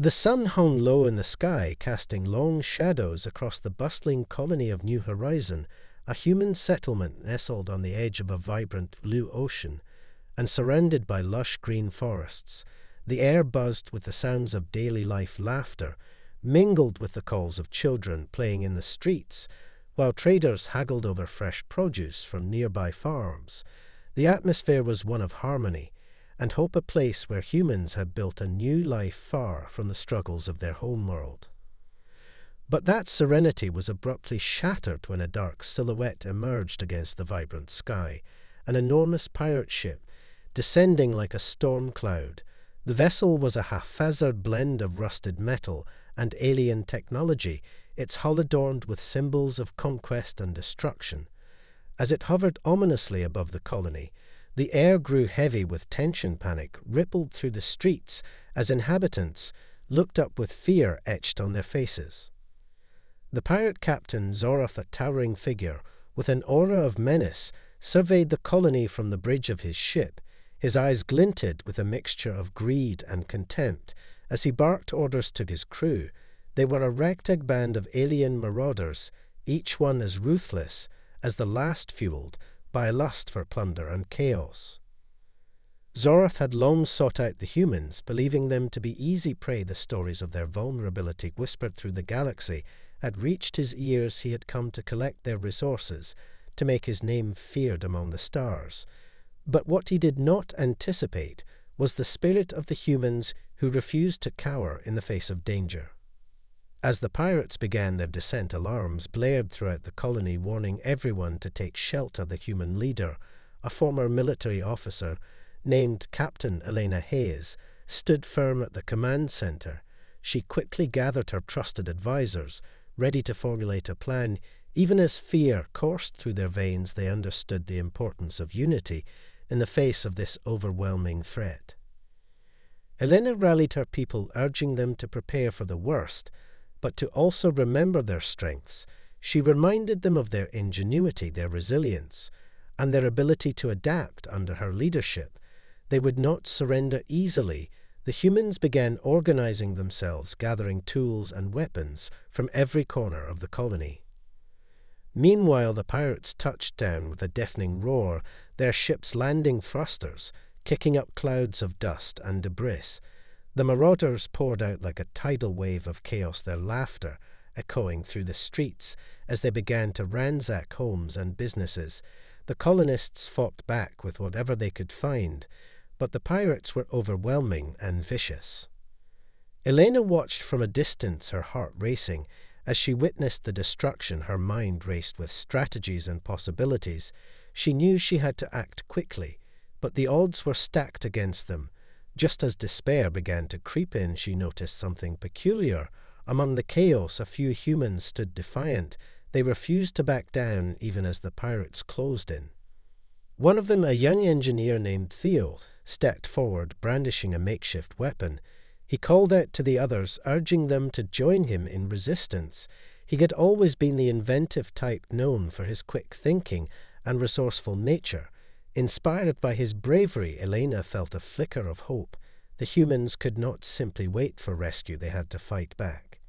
The sun hung low in the sky, casting long shadows across the bustling colony of New Horizon, a human settlement nestled on the edge of a vibrant blue ocean, and surrounded by lush green forests. The air buzzed with the sounds of daily life laughter, mingled with the calls of children playing in the streets, while traders haggled over fresh produce from nearby farms. The atmosphere was one of harmony, and hope, a place where humans had built a new life far from the struggles of their homeworld. But that serenity was abruptly shattered when a dark silhouette emerged against the vibrant sky, an enormous pirate ship, descending like a storm cloud. The vessel was a haphazard blend of rusted metal and alien technology, its hull adorned with symbols of conquest and destruction. As it hovered ominously above the colony, the air grew heavy with tension. Panic rippled through the streets as inhabitants looked up with fear etched on their faces. The pirate captain, Zoroth, a towering figure with an aura of menace, surveyed the colony from the bridge of his ship. His eyes glinted with a mixture of greed and contempt as he barked orders to his crew. They were a ragtag band of alien marauders, each one as ruthless as the last, fueled by a lust for plunder and chaos. Zoroth had long sought out the humans, believing them to be easy prey. The stories of their vulnerability, whispered through the galaxy, had reached his ears. He had come to collect their resources, to make his name feared among the stars. But what he did not anticipate was the spirit of the humans who refused to cower in the face of danger. As the pirates began their descent, alarms blared throughout the colony, warning everyone to take shelter. The human leader, a former military officer named Captain Elena Hayes, stood firm at the command center. She quickly gathered her trusted advisors, ready to formulate a plan. Even as fear coursed through their veins, they understood the importance of unity in the face of this overwhelming threat. Elena rallied her people, urging them to prepare for the worst, but to also remember their strengths. She reminded them of their ingenuity, their resilience, and their ability to adapt under her leadership. They would not surrender easily. The humans began organizing themselves, gathering tools and weapons from every corner of the colony. Meanwhile, the pirates touched down with a deafening roar, their ships landing thrusters, kicking up clouds of dust and debris. The marauders poured out like a tidal wave of chaos, their laughter echoing through the streets as they began to ransack homes and businesses. The colonists fought back with whatever they could find, but the pirates were overwhelming and vicious. Elena watched from a distance, her heart racing. As she witnessed the destruction, her mind raced with strategies and possibilities. She knew she had to act quickly, but the odds were stacked against them. Just as despair began to creep in, she noticed something peculiar. Among the chaos, a few humans stood defiant. They refused to back down even as the pirates closed in. One of them, a young engineer named Theo, stepped forward, brandishing a makeshift weapon. He called out to the others, urging them to join him in resistance. He had always been the inventive type, known for his quick thinking and resourceful nature. Inspired by his bravery, Elena felt a flicker of hope. The humans could not simply wait for rescue, they had to fight back.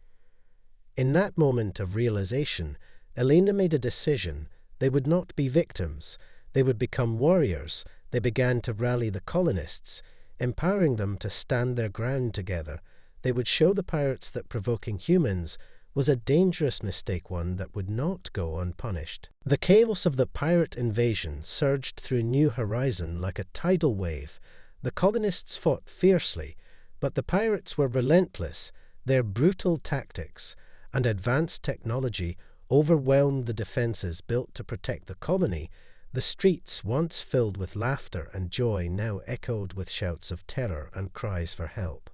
In that moment of realization, Elena made a decision. They would not be victims. They would become warriors. They began to rally the colonists, empowering them to stand their ground together. They would show the pirates that provoking humans was a dangerous mistake, one that would not go unpunished. The chaos of the pirate invasion surged through New Horizon like a tidal wave. The colonists fought fiercely, but the pirates were relentless. Their brutal tactics and advanced technology overwhelmed the defenses built to protect the colony. The streets, once filled with laughter and joy, now echoed with shouts of terror and cries for help.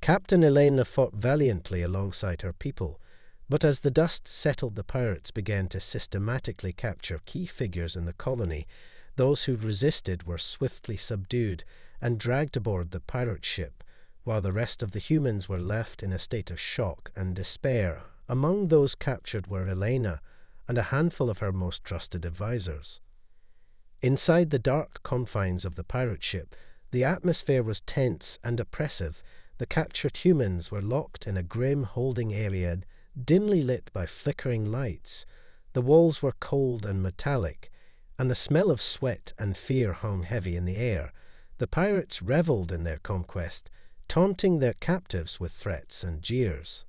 Captain Elena fought valiantly alongside her people, but as the dust settled, the pirates began to systematically capture key figures in the colony. Those who resisted were swiftly subdued and dragged aboard the pirate ship, while the rest of the humans were left in a state of shock and despair. Among those captured were Elena and a handful of her most trusted advisors. Inside the dark confines of the pirate ship, the atmosphere was tense and oppressive. The captured humans were locked in a grim holding area dimly lit by flickering lights. The walls were cold and metallic, and the smell of sweat and fear hung heavy in the air. The pirates reveled in their conquest, taunting their captives with threats and jeers.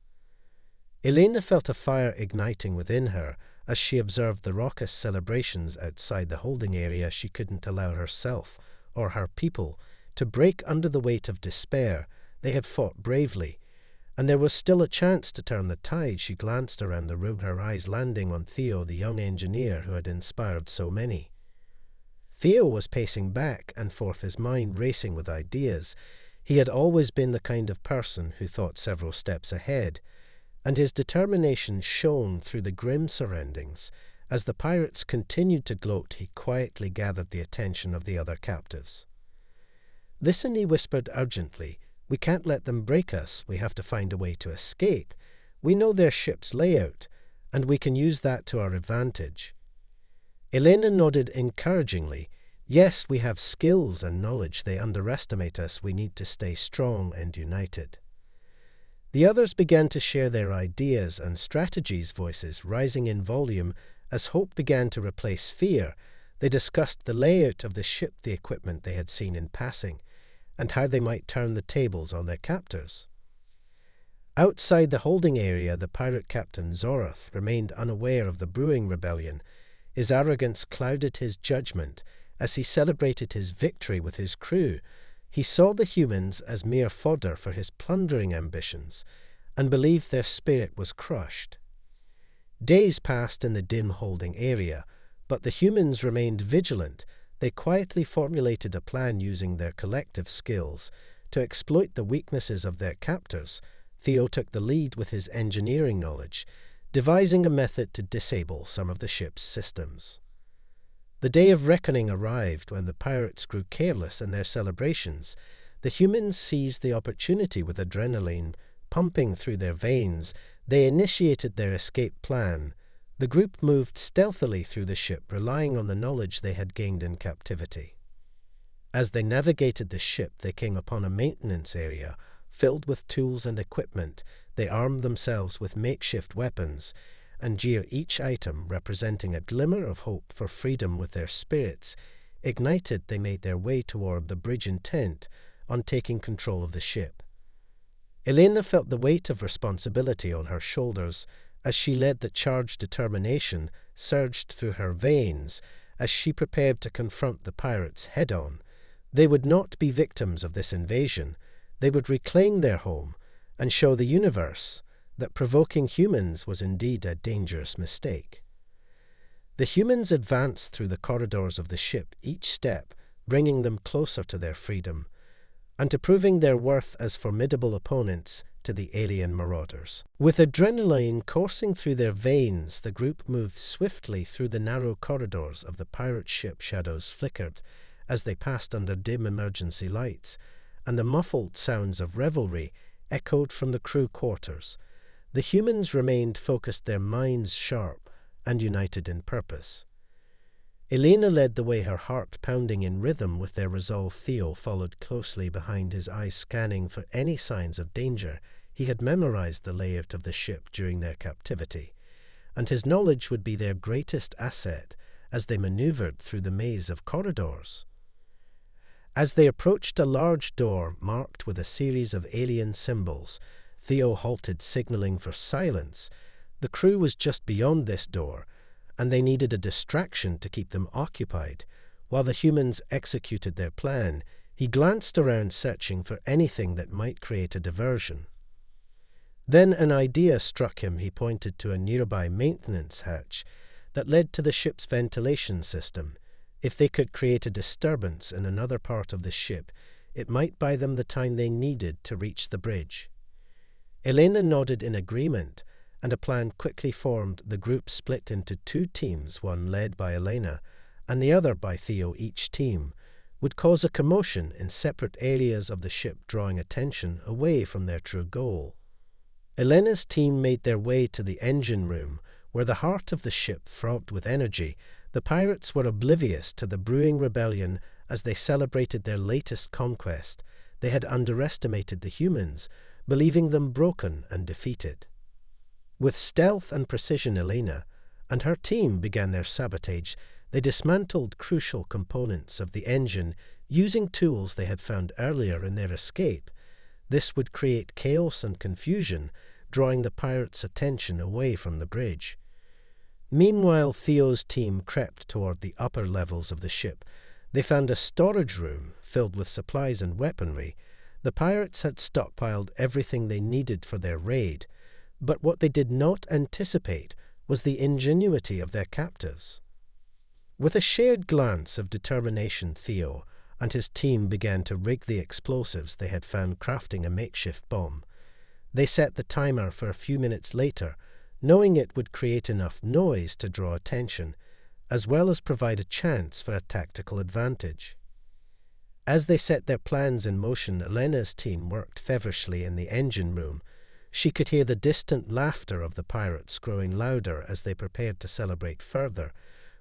Elena felt a fire igniting within her as she observed the raucous celebrations outside the holding area. She couldn't allow herself or her people to break under the weight of despair. They had fought bravely, and there was still a chance to turn the tide. She glanced around the room, her eyes landing on Theo, the young engineer who had inspired so many. Theo was pacing back and forth, his mind racing with ideas. He had always been the kind of person who thought several steps ahead, and his determination shone through the grim surroundings. As the pirates continued to gloat, he quietly gathered the attention of the other captives. "Listen," he whispered urgently. "We can't let them break us. We have to find a way to escape. We know their ship's layout, and we can use that to our advantage." Elena nodded encouragingly. "Yes, we have skills and knowledge. They underestimate us. We need to stay strong and united." The others began to share their ideas and strategies, voices rising in volume as hope began to replace fear. They discussed the layout of the ship, the equipment they had seen in passing, and how they might turn the tables on their captors. Outside the holding area, the pirate captain Zorath remained unaware of the brewing rebellion. His arrogance clouded his judgment as he celebrated his victory with his crew. He saw the humans as mere fodder for his plundering ambitions and believed their spirit was crushed. Days passed in the dim holding area, but the humans remained vigilant. They quietly formulated a plan using their collective skills to exploit the weaknesses of their captors. Theo took the lead with his engineering knowledge, devising a method to disable some of the ship's systems. The day of reckoning arrived when the pirates grew careless in their celebrations. The humans seized the opportunity with adrenaline pumping through their veins. They initiated their escape plan. The group moved stealthily through the ship, relying on the knowledge they had gained in captivity. As they navigated the ship, they came upon a maintenance area filled with tools and equipment. They armed themselves with makeshift weapons, and each item representing a glimmer of hope for freedom. With their spirits ignited, they made their way toward the bridge, intent on taking control of the ship. Elena felt the weight of responsibility on her shoulders as she led. The charged determination surged through her veins as she prepared to confront the pirates head-on. They would not be victims of this invasion. They would reclaim their home and show the universe that provoking humans was indeed a dangerous mistake. The humans advanced through the corridors of the ship, each step bringing them closer to their freedom and to proving their worth as formidable opponents to the alien marauders. With adrenaline coursing through their veins, the group moved swiftly through the narrow corridors of the pirate ship. Shadows flickered as they passed under dim emergency lights, and the muffled sounds of revelry echoed from the crew quarters. The humans remained focused, their minds sharp and united in purpose. Elena led the way, her heart pounding in rhythm with their resolve. Theo followed closely behind, his eyes scanning for any signs of danger. He had memorized the layout of the ship during their captivity, and his knowledge would be their greatest asset as they maneuvered through the maze of corridors. As they approached a large door marked with a series of alien symbols, Theo halted, signaling for silence. The crew was just beyond this door, and they needed a distraction to keep them occupied while the humans executed their plan. He glanced around, searching for anything that might create a diversion. Then an idea struck him. He pointed to a nearby maintenance hatch that led to the ship's ventilation system. If they could create a disturbance in another part of the ship, it might buy them the time they needed to reach the bridge. Elena nodded in agreement, and a plan quickly formed. The group split into two teams, one led by Elena and the other by Theo. Each team would cause a commotion in separate areas of the ship, drawing attention away from their true goal. Elena's team made their way to the engine room, where the heart of the ship throbbed with energy. The pirates were oblivious to the brewing rebellion as they celebrated their latest conquest. they had underestimated the humans, believing them broken and defeated. With stealth and precision, Elena and her team began their sabotage. They dismantled crucial components of the engine using tools they had found earlier in their escape. This would create chaos and confusion, drawing the pirates' attention away from the bridge. Meanwhile, Theo's team crept toward the upper levels of the ship. They found a storage room filled with supplies and weaponry. The pirates had stockpiled everything they needed for their raid, but what they did not anticipate was the ingenuity of their captives. With a shared glance of determination, Theo and his team began to rig the explosives they had found crafting a makeshift bomb. They set the timer for a few minutes later, knowing it would create enough noise to draw attention, as well as provide a chance for a tactical advantage. As they set their plans in motion, Elena's team worked feverishly in the engine room. She could hear the distant laughter of the pirates growing louder as they prepared to celebrate further,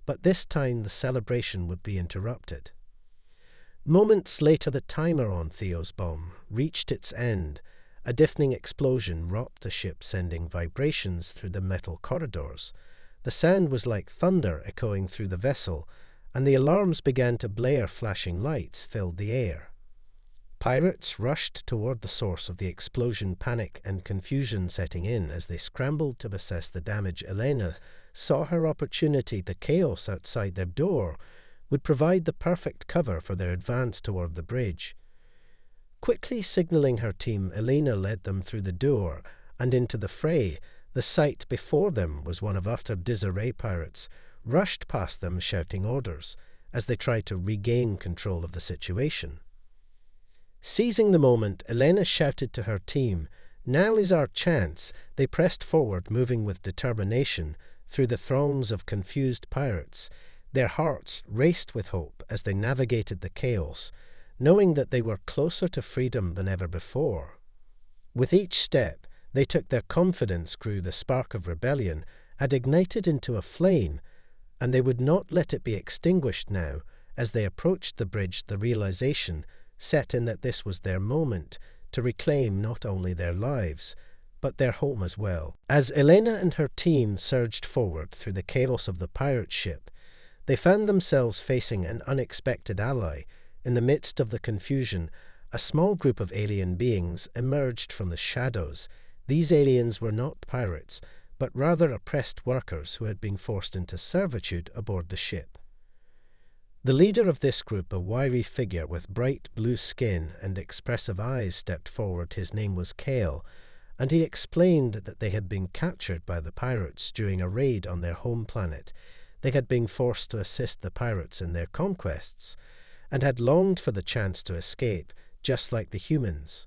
but this time the celebration would be interrupted. Moments later, the timer on Theo's bomb reached its end. A deafening explosion rocked the ship, sending vibrations through the metal corridors. The sound was like thunder echoing through the vessel, and the alarms began to blare. Flashing lights filled the air. Pirates rushed toward the source of the explosion, panic and confusion setting in as they scrambled to assess the damage. Elena saw her opportunity. The chaos outside their door would provide the perfect cover for their advance toward the bridge. Quickly signaling her team, Elena led them through the door and into the fray. The sight before them was one of utter disarray. Pirates rushed past them, shouting orders as they tried to regain control of the situation. Seizing the moment, Elena shouted to her team, "Now is our chance." They pressed forward, moving with determination through the throngs of confused pirates. Their hearts raced with hope as they navigated the chaos, knowing that they were closer to freedom than ever before. With each step they took, their confidence grew. The spark of rebellion had ignited into a flame, and they would not let it be extinguished now. As they approached the bridge, the realization set in that this was their moment to reclaim not only their lives, but their home as well. As Elena and her team surged forward through the chaos of the pirate ship, they found themselves facing an unexpected ally. In the midst of the confusion, a small group of alien beings emerged from the shadows. These aliens were not pirates, but rather oppressed workers who had been forced into servitude aboard the ship. The leader of this group, a wiry figure with bright blue skin and expressive eyes, stepped forward. His name was Kale, and he explained that they had been captured by the pirates during a raid on their home planet. They had been forced to assist the pirates in their conquests, and had longed for the chance to escape, just like the humans.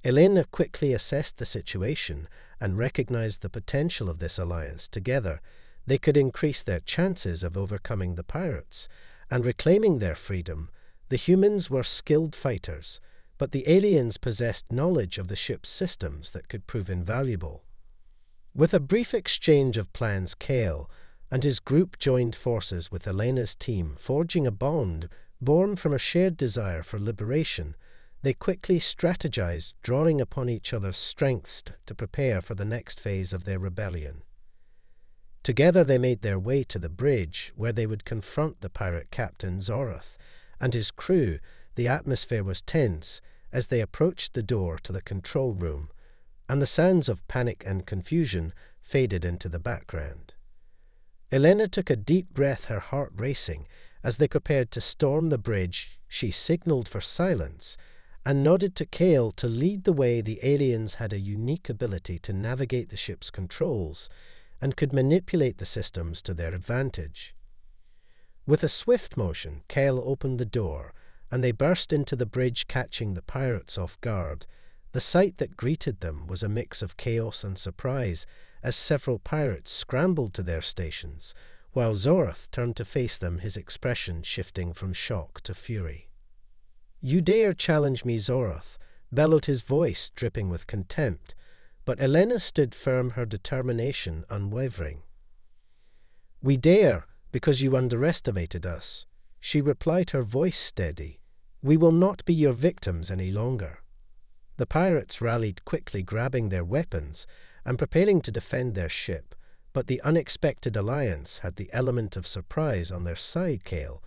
Elena quickly assessed the situation and recognized the potential of this alliance. Together, they could increase their chances of overcoming the pirates and reclaiming their freedom. The humans were skilled fighters, but the aliens possessed knowledge of the ship's systems that could prove invaluable. With a brief exchange of plans, Kale and his group joined forces with Elena's team, forging a bond born from a shared desire for liberation. They quickly strategized, drawing upon each other's strengths to prepare for the next phase of their rebellion. Together they made their way to the bridge, where they would confront the pirate captain Zoroth and his crew. The atmosphere was tense as they approached the door to the control room, and the sounds of panic and confusion faded into the background. Elena took a deep breath, her heart racing. As they prepared to storm the bridge, she signaled for silence and nodded to Kale to lead the way. The aliens had a unique ability to navigate the ship's controls and could manipulate the systems to their advantage. With a swift motion, Kale opened the door, and they burst into the bridge, catching the pirates off guard. The sight that greeted them was a mix of chaos and surprise, as several pirates scrambled to their stations, while Zoroth turned to face them, his expression shifting from shock to fury. "You dare challenge me?" Zoroth bellowed, his voice dripping with contempt, but Elena stood firm, her determination unwavering. "We dare because you underestimated us," she replied, her voice steady. "We will not be your victims any longer." The pirates rallied quickly, grabbing their weapons and preparing to defend their ship, but the unexpected alliance had the element of surprise on their side. Kale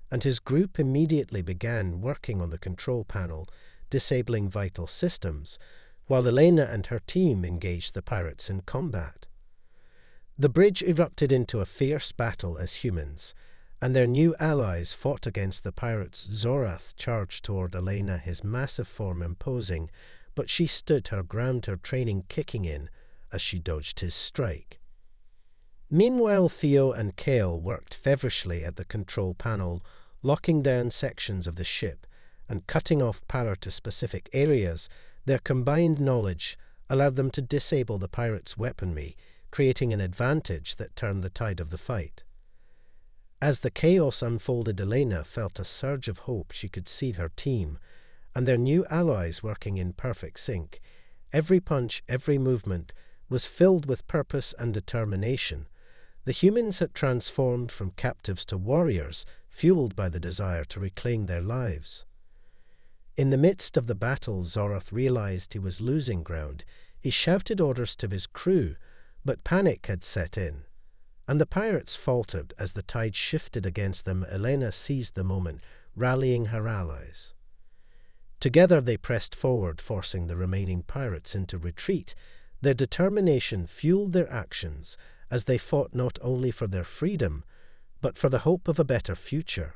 and his group immediately began working on the control panel, disabling vital systems, while Elena and her team engaged the pirates in combat. The bridge erupted into a fierce battle as humans, and their new allies fought against the pirates. Zorath charged toward Elena, his massive form imposing, but she stood her ground, her training kicking in as she dodged his strike. Meanwhile, Theo and Kale worked feverishly at the control panel, locking down sections of the ship and cutting off power to specific areas. Their combined knowledge allowed them to disable the pirates' weaponry, creating an advantage that turned the tide of the fight. As the chaos unfolded, Elena felt a surge of hope. She could see her team and their new allies working in perfect sync. Every punch, every movement was filled with purpose and determination. The humans had transformed from captives to warriors, fueled by the desire to reclaim their lives. In the midst of the battle, Zorath realized he was losing ground. He shouted orders to his crew, but panic had set in, and the pirates faltered as the tide shifted against them. Elena seized the moment, rallying her allies. Together they pressed forward, forcing the remaining pirates into retreat. Their determination fueled their actions as they fought not only for their freedom, but for the hope of a better future.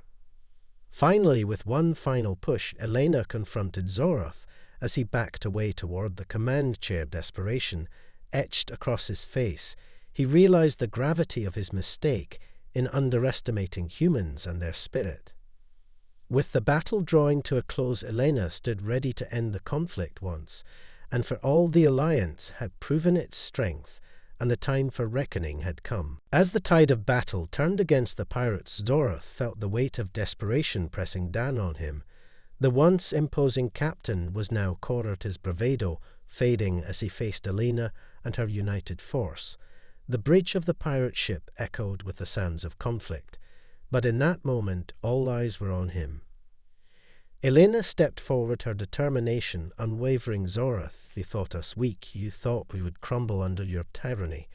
Finally, with one final push, Elena confronted Zorath as he backed away toward the command chair. Desperation etched across his face. He realized the gravity of his mistake in underestimating humans and their spirit. With the battle drawing to a close, Elena stood ready to end the conflict once and for all. The alliance had proven its strength, and the time for reckoning had come. As the tide of battle turned against the pirates, Zorath felt the weight of desperation pressing down on him. The once imposing captain was now cornered, his bravado fading as he faced Elena and her united force. The bridge of the pirate ship echoed with the sounds of conflict, but in that moment all eyes were on him. Elena stepped forward, her determination unwavering. "Zorath, you thought us weak. You thought we would crumble under your tyranny.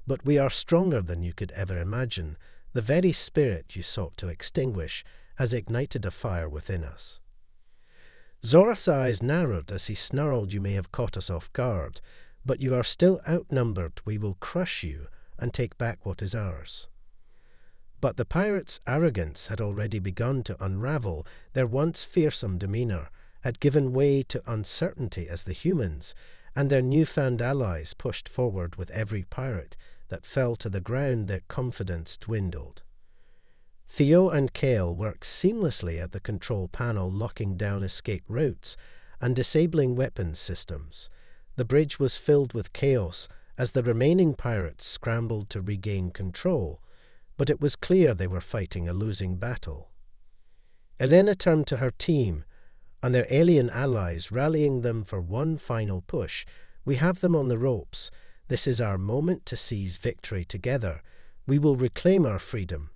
But we are stronger than you could ever imagine. The very spirit you sought to extinguish has ignited a fire within us." Zorath's eyes narrowed as he snarled, "You may have caught us off guard, but you are still outnumbered. We will crush you and take back what is ours." But the pirates' arrogance had already begun to unravel. Their once fearsome demeanor had given way to uncertainty as the humans and their newfound allies pushed forward. With every pirate that fell to the ground, their confidence dwindled. Theo and Kale worked seamlessly at the control panel, locking down escape routes and disabling weapons systems. The bridge was filled with chaos as the remaining pirates scrambled to regain control, but it was clear they were fighting a losing battle. Elena turned to her team and their alien allies, rallying them for one final push. "We have them on the ropes. This is our moment to seize victory together. We will reclaim our freedom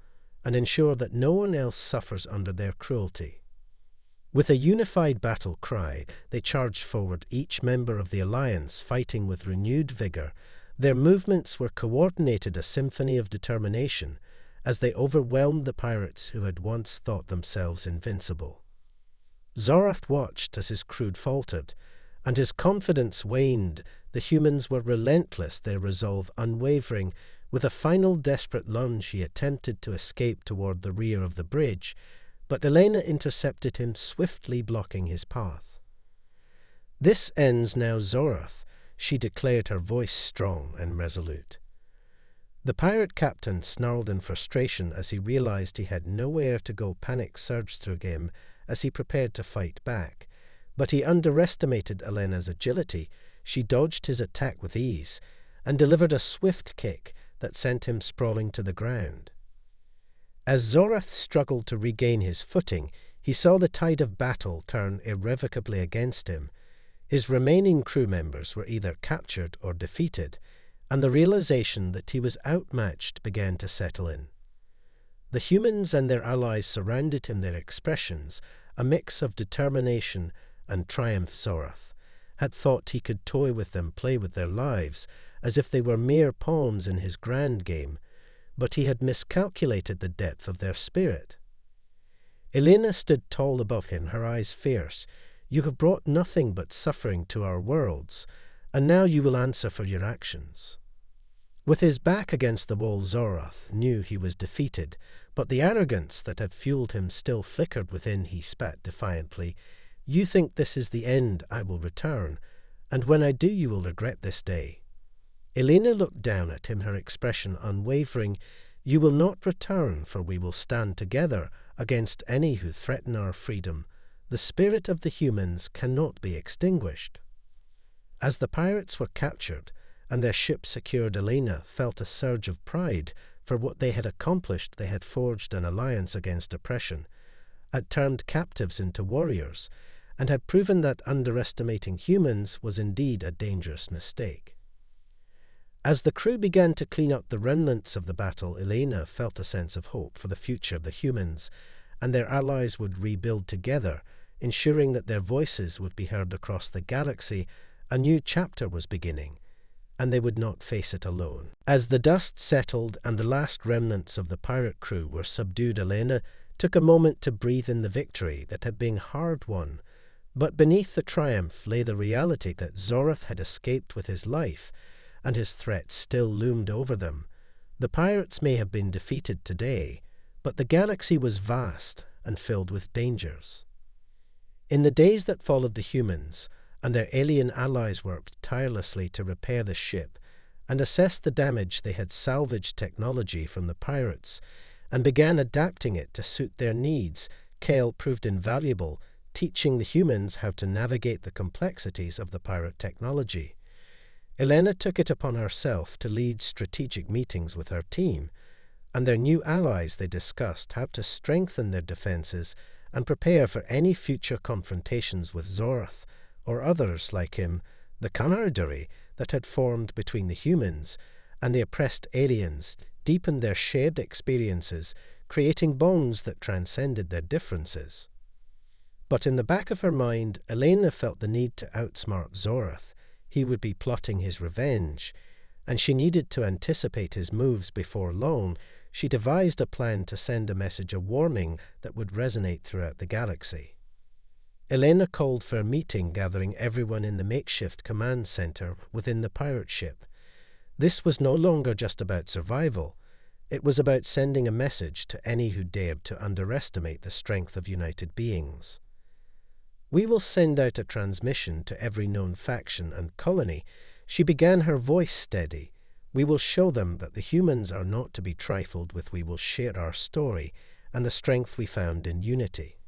and ensure that no one else suffers under their cruelty." With a unified battle cry, they charged forward, each member of the alliance fighting with renewed vigor. Their movements were coordinated, a symphony of determination, as they overwhelmed the pirates who had once thought themselves invincible. Zorath watched as his crew faltered, and his confidence waned. The humans were relentless, their resolve unwavering. With a final desperate lunge, he attempted to escape toward the rear of the bridge, but Elena intercepted him, swiftly blocking his path. "This ends now, Zorath," she declared, her voice strong and resolute. The pirate captain snarled in frustration as he realized he had nowhere to go. Panic surged through him as he prepared to fight back, but he underestimated Elena's agility. She dodged his attack with ease and delivered a swift kick that sent him sprawling to the ground. As Zorath struggled to regain his footing, he saw the tide of battle turn irrevocably against him. His remaining crew members were either captured or defeated, and the realization that he was outmatched began to settle in. The humans and their allies surrounded him, their expressions a mix of determination and triumph. Zorath had thought he could toy with them, play with their lives, as if they were mere pawns in his grand game, but he had miscalculated the depth of their spirit. Elena stood tall above him, her eyes fierce. "You have brought nothing but suffering to our worlds, and now you will answer for your actions." With his back against the wall, Zorath knew he was defeated, but the arrogance that had fueled him still flickered within. He spat defiantly. "You think this is the end. I will return, and when I do you will regret this day." Elena looked down at him, her expression unwavering. "You will not return, for we will stand together against any who threaten our freedom. The spirit of the humans cannot be extinguished." As the pirates were captured and their ship secured, Elena felt a surge of pride for what they had accomplished. They had forged an alliance against oppression, had turned captives into warriors, and had proven that underestimating humans was indeed a dangerous mistake. As the crew began to clean up the remnants of the battle, Elena felt a sense of hope for the future. The humans and their allies would rebuild together, ensuring that their voices would be heard across the galaxy. A new chapter was beginning, and they would not face it alone. As the dust settled and the last remnants of the pirate crew were subdued, Elena took a moment to breathe in the victory that had been hard-won. But beneath the triumph lay the reality that Zorath had escaped with his life, and his threat still loomed over them. The pirates may have been defeated today, but the galaxy was vast and filled with dangers. In the days that followed, the humans and their alien allies worked tirelessly to repair the ship and assess the damage. They had salvaged technology from the pirates and began adapting it to suit their needs. Kale proved invaluable, teaching the humans how to navigate the complexities of the pirate technology. Elena took it upon herself to lead strategic meetings with her team and their new allies. They discussed how to strengthen their defenses and prepare for any future confrontations with Zorath or others like him. The camaraderie that had formed between the humans and the oppressed aliens deepened their shared experiences, creating bonds that transcended their differences. But in the back of her mind, Elena felt the need to outsmart Zorath. He would be plotting his revenge, and she needed to anticipate his moves before long. She devised a plan to send a message of warning that would resonate throughout the galaxy. Elena called for a meeting, gathering everyone in the makeshift command center within the pirate ship. This was no longer just about survival. It was about sending a message to any who dared to underestimate the strength of united beings. "We will send out a transmission to every known faction and colony." She began, her voice steady. "We will show them that the humans are not to be trifled with. We will share our story and the strength we found in unity."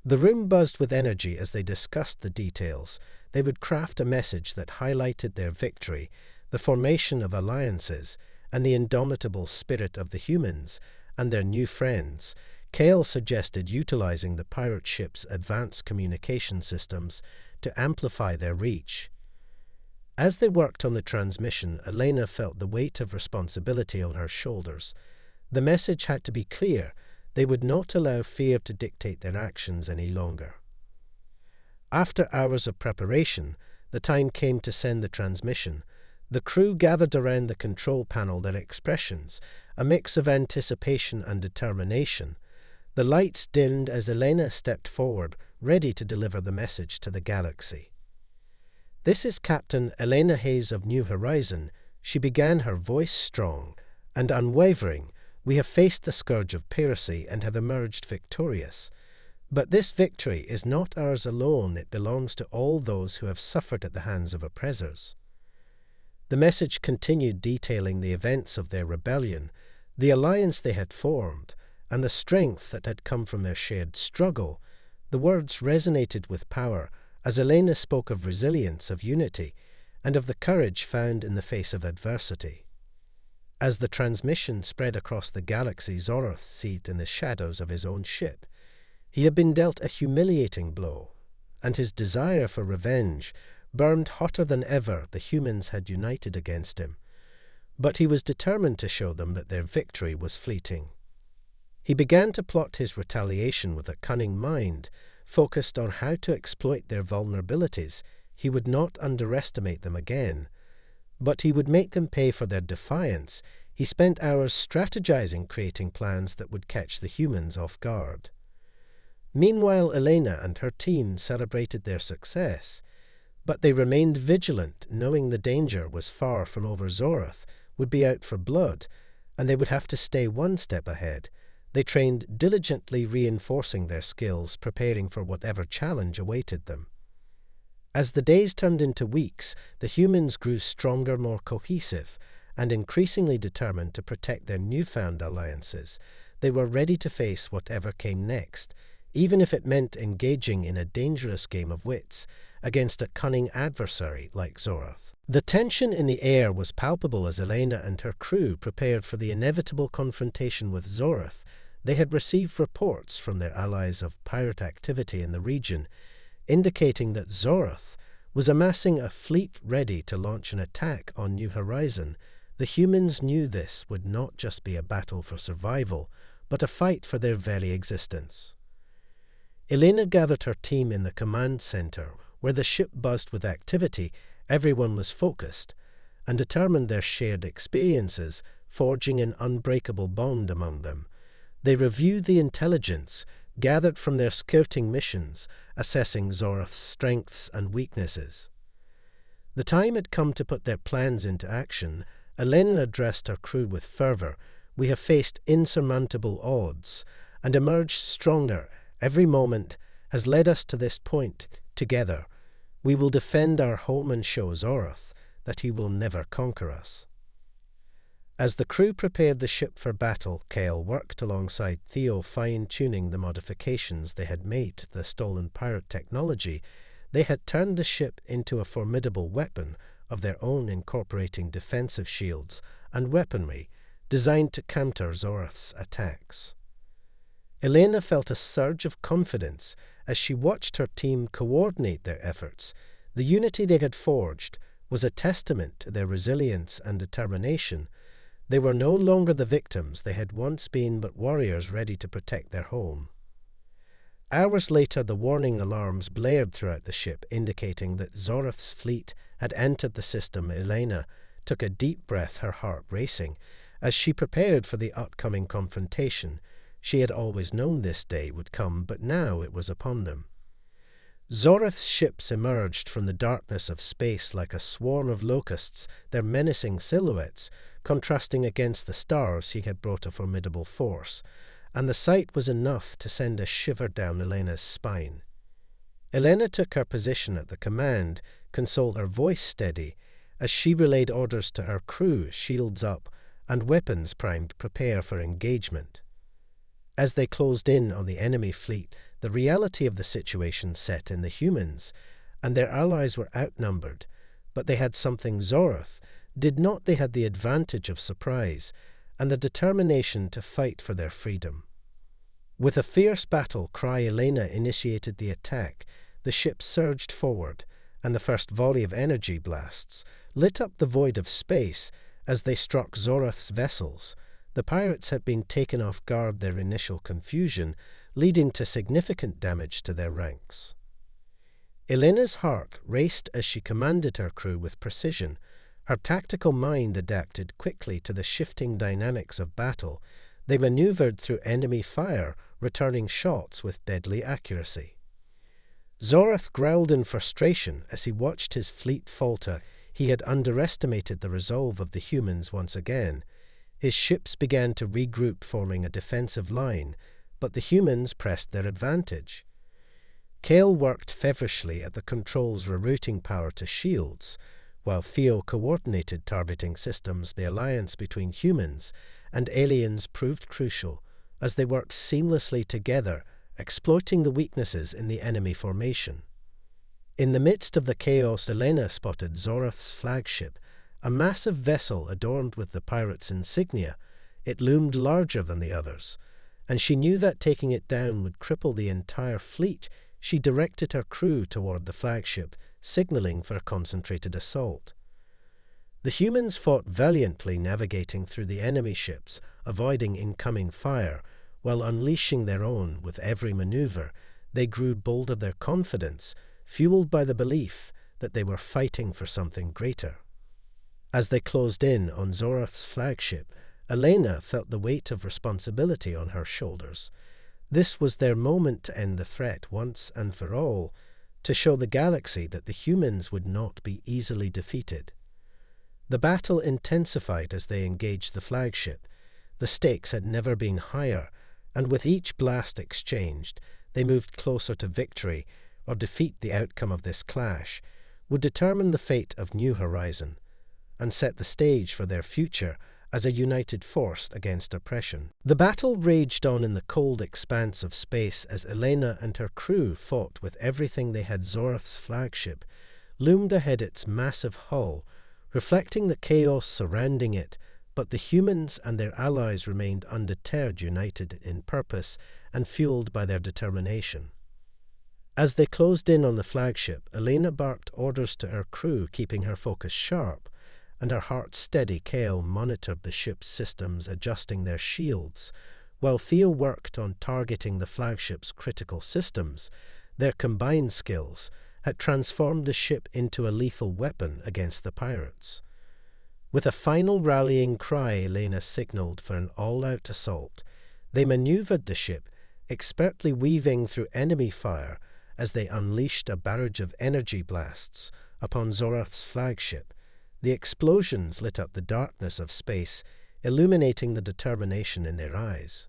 The room buzzed with energy as they discussed the details. They would craft a message that highlighted their victory, the formation of alliances, and the indomitable spirit of the humans and their new friends. Kale suggested utilizing the pirate ship's advanced communication systems to amplify their reach. As they worked on the transmission, Elena felt the weight of responsibility on her shoulders. The message had to be clear. They would not allow fear to dictate their actions any longer. After hours of preparation, the time came to send the transmission. The crew gathered around the control panel, their expressions a mix of anticipation and determination. The lights dimmed as Elena stepped forward, ready to deliver the message to the galaxy. "This is Captain Elena Hayes of New Horizon." She began, her voice strong and unwavering. "We have faced the scourge of piracy and have emerged victorious. But this victory is not ours alone. It belongs to all those who have suffered at the hands of oppressors." The message continued, detailing the events of their rebellion, the alliance they had formed, and the strength that had come from their shared struggle. The words resonated with power as Elena spoke of resilience, of unity, and of the courage found in the face of adversity. As the transmission spread across the galaxy, Zorath seethed in the shadows of his own ship. He had been dealt a humiliating blow, and his desire for revenge burned hotter than ever. The humans had united against him, but he was determined to show them that their victory was fleeting. He began to plot his retaliation with a cunning mind, focused on how to exploit their vulnerabilities. He would not underestimate them again, but he would make them pay for their defiance. He spent hours strategizing, creating plans that would catch the humans off guard. Meanwhile, Elena and her team celebrated their success, but they remained vigilant, knowing the danger was far from over. Zorath would be out for blood, and they would have to stay one step ahead. They trained diligently, reinforcing their skills, preparing for whatever challenge awaited them. As the days turned into weeks, the humans grew stronger, more cohesive, and increasingly determined to protect their newfound alliances. They were ready to face whatever came next, even if it meant engaging in a dangerous game of wits against a cunning adversary like Zorath. The tension in the air was palpable as Elena and her crew prepared for the inevitable confrontation with Zorath. They had received reports from their allies of pirate activity in the region, indicating that Zorath was amassing a fleet ready to launch an attack on New Horizon. The humans knew this would not just be a battle for survival, but a fight for their very existence. Elena gathered her team in the command center, where the ship buzzed with activity. Everyone was focused and determined their shared experiences, forging an unbreakable bond among them. They reviewed the intelligence gathered from their scouting missions, assessing Zorath's strengths and weaknesses. The time had come to put their plans into action. Elena addressed her crew with fervor. We have faced insurmountable odds and emerged stronger. Every moment has led us to this point. Together, we will defend our home and show Zorath that he will never conquer us. As the crew prepared the ship for battle, Kale worked alongside Theo, fine-tuning the modifications they had made to the stolen pirate technology. They had turned the ship into a formidable weapon of their own, incorporating defensive shields and weaponry designed to counter Zorath's attacks. Elena felt a surge of confidence as she watched her team coordinate their efforts. The unity they had forged was a testament to their resilience and determination. They were no longer the victims they had once been, but warriors ready to protect their home. Hours later, the warning alarms blared throughout the ship, indicating that Zorath's fleet had entered the system. Elena took a deep breath, her heart racing, as she prepared for the upcoming confrontation. She had always known this day would come, but now it was upon them. Zorath's ships emerged from the darkness of space like a swarm of locusts, their menacing silhouettes contrasting against the stars. She had brought a formidable force, and the sight was enough to send a shiver down Elena's spine. Elena took her position at the command console, her voice steady, as she relayed orders to her crew, shields up and weapons primed, prepare for engagement. As they closed in on the enemy fleet, the reality of the situation set in. The humans and their allies were outnumbered, but they had something Zorath did not. They had the advantage of surprise and the determination to fight for their freedom. With a fierce battle cry, Elena initiated the attack. The ship surged forward, and the first volley of energy blasts lit up the void of space as they struck Zorath's vessels. The pirates had been taken off guard, their initial confusion leading to significant damage to their ranks. Elena's heart raced as she commanded her crew with precision. Her tactical mind adapted quickly to the shifting dynamics of battle. They maneuvered through enemy fire, returning shots with deadly accuracy. Zorath growled in frustration as he watched his fleet falter. He had underestimated the resolve of the humans once again. His ships began to regroup, forming a defensive line, but the humans pressed their advantage. Kale worked feverishly at the controls, rerouting power to shields, while Theo coordinated targeting systems. The alliance between humans and aliens proved crucial as they worked seamlessly together, exploiting the weaknesses in the enemy formation. In the midst of the chaos, Elena spotted Zorath's flagship, a massive vessel adorned with the pirates' insignia. It loomed larger than the others, and she knew that taking it down would cripple the entire fleet. She directed her crew toward the flagship, signaling for a concentrated assault. The humans fought valiantly, navigating through the enemy ships, avoiding incoming fire, while unleashing their own with every maneuver, they grew bolder their confidence, fueled by the belief that they were fighting for something greater. As they closed in on Zorath's flagship, Elena felt the weight of responsibility on her shoulders. This was their moment to end the threat once and for all, to show the galaxy that the humans would not be easily defeated. The battle intensified as they engaged the flagship. The stakes had never been higher, and with each blast exchanged, they moved closer to victory, or defeat. The outcome of this clash would determine the fate of New Horizon, and set the stage for their future as a united force against oppression. The battle raged on in the cold expanse of space as Elena and her crew fought with everything they had. Zorath's flagship loomed ahead, its massive hull reflecting the chaos surrounding it, but the humans and their allies remained undeterred, united in purpose and fueled by their determination. As they closed in on the flagship, Elena barked orders to her crew, keeping her focus sharp, and her heart steady. Kale monitored the ship's systems, adjusting their shields, while Theo worked on targeting the flagship's critical systems. Their combined skills had transformed the ship into a lethal weapon against the pirates. With a final rallying cry, Elena signaled for an all-out assault. They maneuvered the ship, expertly weaving through enemy fire as they unleashed a barrage of energy blasts upon Zorath's flagship. The explosions lit up the darkness of space, illuminating the determination in their eyes.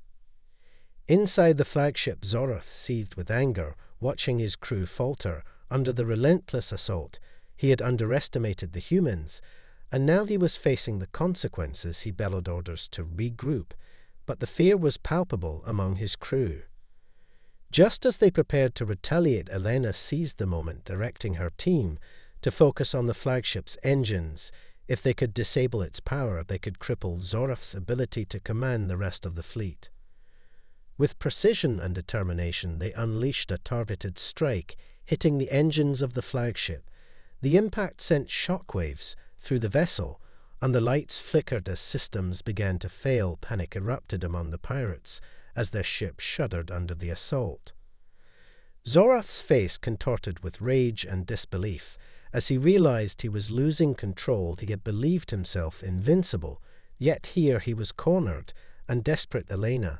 Inside the flagship, Zorath seethed with anger, watching his crew falter under the relentless assault. He had underestimated the humans, and now he was facing the consequences. He bellowed orders to regroup, but the fear was palpable among his crew. Just as they prepared to retaliate, Elena seized the moment, directing her team to focus on the flagship's engines. If they could disable its power, they could cripple Zorath's ability to command the rest of the fleet. With precision and determination, they unleashed a targeted strike, hitting the engines of the flagship. The impact sent shockwaves through the vessel, and the lights flickered as systems began to fail. Panic erupted among the pirates as their ship shuddered under the assault. Zorath's face contorted with rage and disbelief. As he realized he was losing control, he had believed himself invincible, yet here he was cornered, and desperate Elena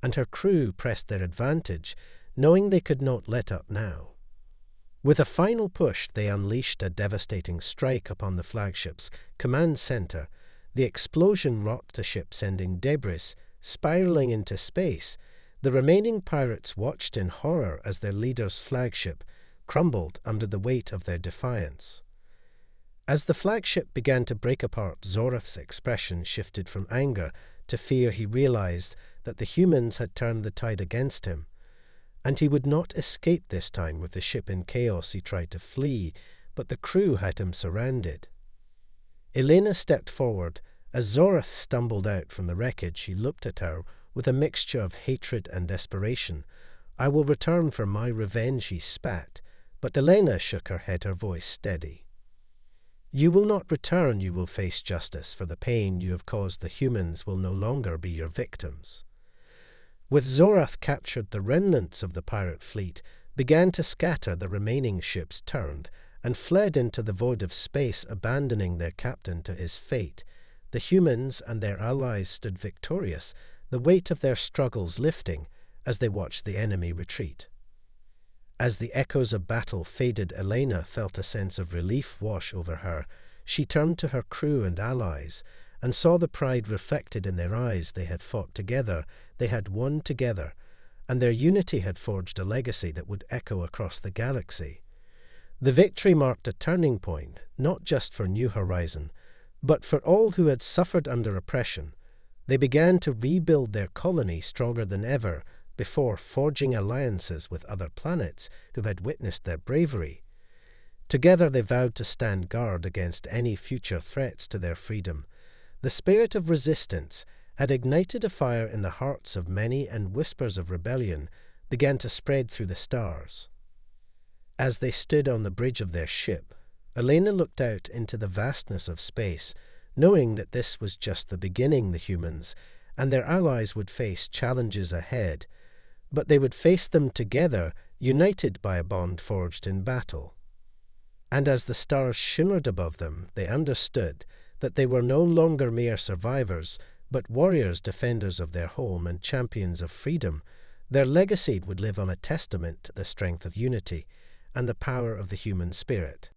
and her crew pressed their advantage, knowing they could not let up now. With a final push, they unleashed a devastating strike upon the flagship's command center. The explosion rocked the ship, sending debris spiraling into space. The remaining pirates watched in horror as their leader's flagship crumbled under the weight of their defiance. As the flagship began to break apart, Zorath's expression shifted from anger to fear. He realized that the humans had turned the tide against him, and he would not escape this time. With the ship in chaos, he tried to flee, but the crew had him surrounded. Elena stepped forward. As Zorath stumbled out from the wreckage, he looked at her with a mixture of hatred and desperation. "I will return for my revenge," he spat, but Elena shook her head, her voice steady. "You will not return. You will face justice for the pain you have caused. The humans will no longer be your victims." With Zorath captured, the remnants of the pirate fleet began to scatter. The remaining ships turned and fled into the void of space, abandoning their captain to his fate. The humans and their allies stood victorious, the weight of their struggles lifting as they watched the enemy retreat. As the echoes of battle faded, Elena felt a sense of relief wash over her. She turned to her crew and allies and saw the pride reflected in their eyes. They had fought together, they had won together, and their unity had forged a legacy that would echo across the galaxy. The victory marked a turning point, not just for New Horizon, but for all who had suffered under oppression. They began to rebuild their colony stronger than ever before, forging alliances with other planets who had witnessed their bravery. Together they vowed to stand guard against any future threats to their freedom. The spirit of resistance had ignited a fire in the hearts of many, and whispers of rebellion began to spread through the stars. As they stood on the bridge of their ship, Elena looked out into the vastness of space, knowing that this was just the beginning. The humans and their allies would face challenges ahead, but they would face them together, united by a bond forged in battle. And as the stars shimmered above them, they understood that they were no longer mere survivors, but warriors, defenders of their home, and champions of freedom. Their legacy would live on a testament to the strength of unity and the power of the human spirit.